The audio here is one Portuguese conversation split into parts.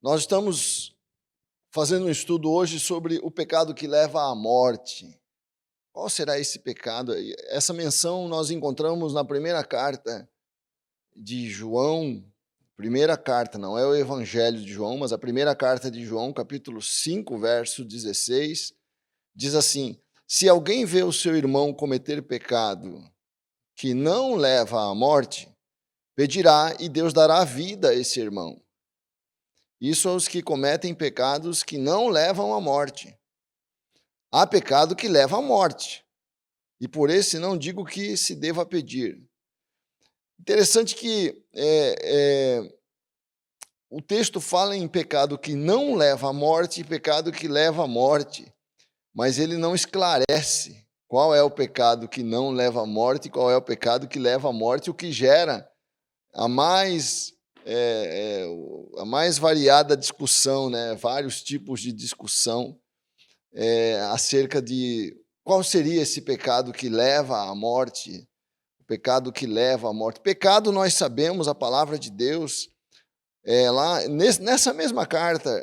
Nós estamos fazendo um estudo hoje sobre o pecado que leva à morte. Qual será esse pecado? Essa menção nós encontramos na primeira carta de João, primeira carta, não é o Evangelho de João, mas a primeira carta de João, capítulo 5, verso 16, diz assim: se alguém vê o seu irmão cometer pecado que não leva à morte, pedirá e Deus dará vida a esse irmão. Isso aos que cometem pecados que não levam à morte. Há pecado que leva à morte, e por esse não digo que se deva pedir. Interessante que o texto fala em pecado que não leva à morte e pecado que leva à morte, mas ele não esclarece qual é o pecado que não leva à morte e qual é o pecado que leva à morte, o que gera a mais variada discussão, né? Vários tipos de discussão acerca de qual seria esse pecado que leva à morte, o pecado que leva à morte. Pecado, nós sabemos, a palavra de Deus, lá nessa mesma carta,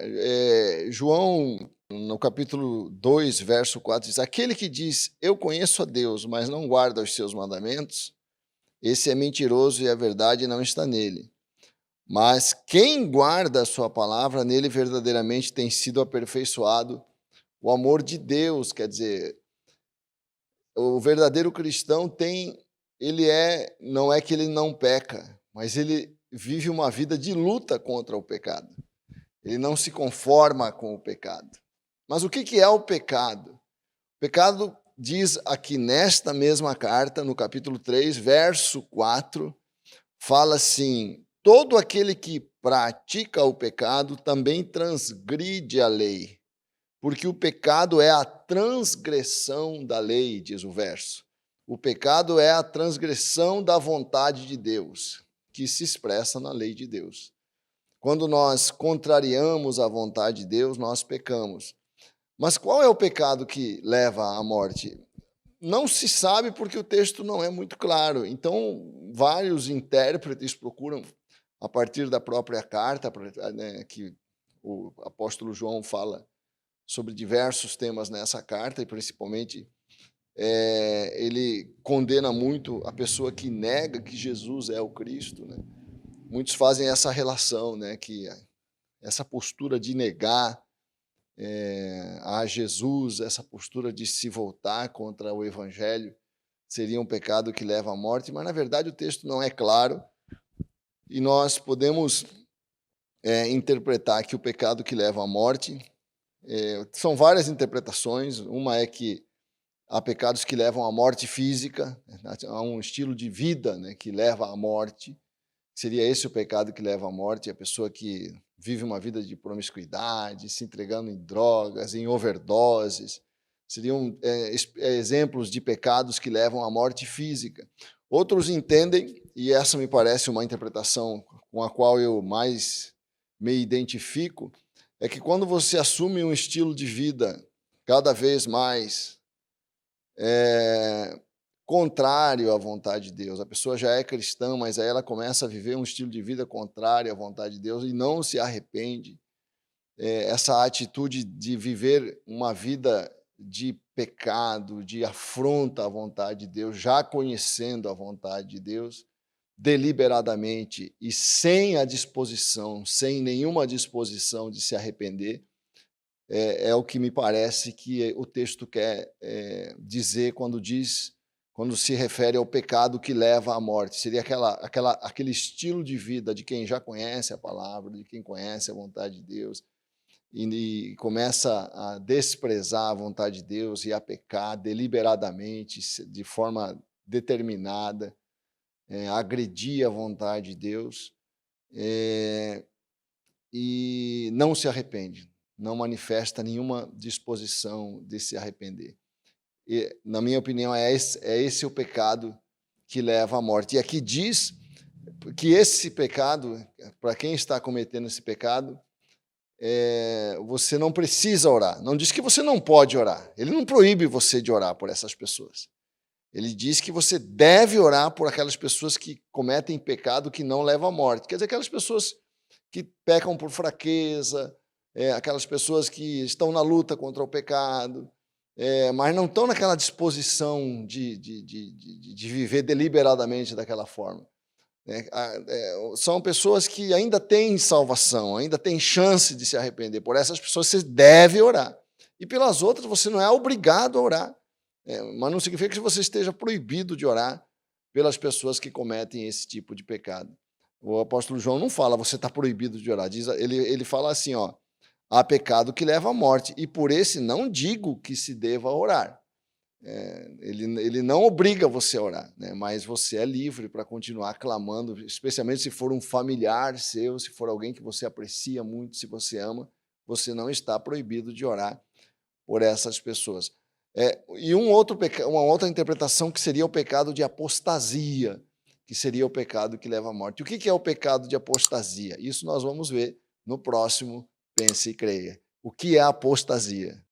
João, no capítulo 2, verso 4, diz: aquele que diz, eu conheço a Deus, mas não guarda os seus mandamentos, esse é mentiroso e a verdade não está nele. Mas quem guarda a sua palavra, nele verdadeiramente tem sido aperfeiçoado o amor de Deus. Quer dizer, o verdadeiro cristão não é que ele não peca, mas ele vive uma vida de luta contra o pecado. Ele não se conforma com o pecado. Mas o que é o pecado? O pecado diz aqui nesta mesma carta, no capítulo 3, verso 4, fala assim: todo aquele que pratica o pecado também transgride a lei, porque o pecado é a transgressão da lei, diz o verso. O pecado é a transgressão da vontade de Deus, que se expressa na lei de Deus. Quando nós contrariamos a vontade de Deus, nós pecamos. Mas qual é o pecado que leva à morte? Não se sabe porque o texto não é muito claro. Então, vários intérpretes procuram, a partir da própria carta, né, que o apóstolo João fala sobre diversos temas nessa carta, e principalmente ele condena muito a pessoa que nega que Jesus é o Cristo, né? Muitos fazem essa relação, né, que essa postura de negar a Jesus, essa postura de se voltar contra o Evangelho, seria um pecado que leva à morte, mas na verdade o texto não é claro, e nós podemos interpretar que o pecado que leva à morte, são várias interpretações. Uma é que há pecados que levam à morte física, há um estilo de vida, né, que leva à morte. Seria esse o pecado que leva à morte, a pessoa que vive uma vida de promiscuidade, se entregando em drogas, em overdoses. Seriam exemplos de pecados que levam à morte física. Outros entendem, e essa me parece uma interpretação com a qual eu mais me identifico, é que quando você assume um estilo de vida cada vez mais contrário à vontade de Deus, a pessoa já é cristã, mas aí ela começa a viver um estilo de vida contrário à vontade de Deus e não se arrepende, essa atitude de viver uma vida de pecado, de afronta à vontade de Deus, já conhecendo a vontade de Deus, deliberadamente e sem nenhuma disposição de se arrepender, é o que me parece que o texto quer dizer quando se refere ao pecado que leva à morte. Seria aquele estilo de vida de quem já conhece a palavra, de quem conhece a vontade de Deus, e começa a desprezar a vontade de Deus e a pecar deliberadamente, de forma determinada, agredir a vontade de Deus, e não se arrepende, não manifesta nenhuma disposição de se arrepender. E, na minha opinião, é esse o pecado que leva à morte. E aqui diz que esse pecado, para quem está cometendo esse pecado, você não precisa orar. Não diz que você não pode orar. Ele não proíbe você de orar por essas pessoas. Ele diz que você deve orar por aquelas pessoas que cometem pecado que não leva à morte. Quer dizer, aquelas pessoas que pecam por fraqueza, aquelas pessoas que estão na luta contra o pecado, mas não estão naquela disposição de viver deliberadamente daquela forma. São pessoas que ainda têm salvação, ainda têm chance de se arrepender. Por essas pessoas você deve orar. E pelas outras você não é obrigado a orar. Mas não significa que você esteja proibido de orar pelas pessoas que cometem esse tipo de pecado. O apóstolo João não fala, você está proibido de orar. Ele fala assim, ó, há pecado que leva à morte, e por esse não digo que se deva orar. Ele não obriga você a orar, né? Mas você é livre para continuar clamando, especialmente se for um familiar seu, se for alguém que você aprecia muito, se você ama, você não está proibido de orar por essas pessoas. E uma outra interpretação que seria o pecado de apostasia, que seria o pecado que leva à morte. O que é o pecado de apostasia? Isso nós vamos ver no próximo Pense e Creia. O que é apostasia?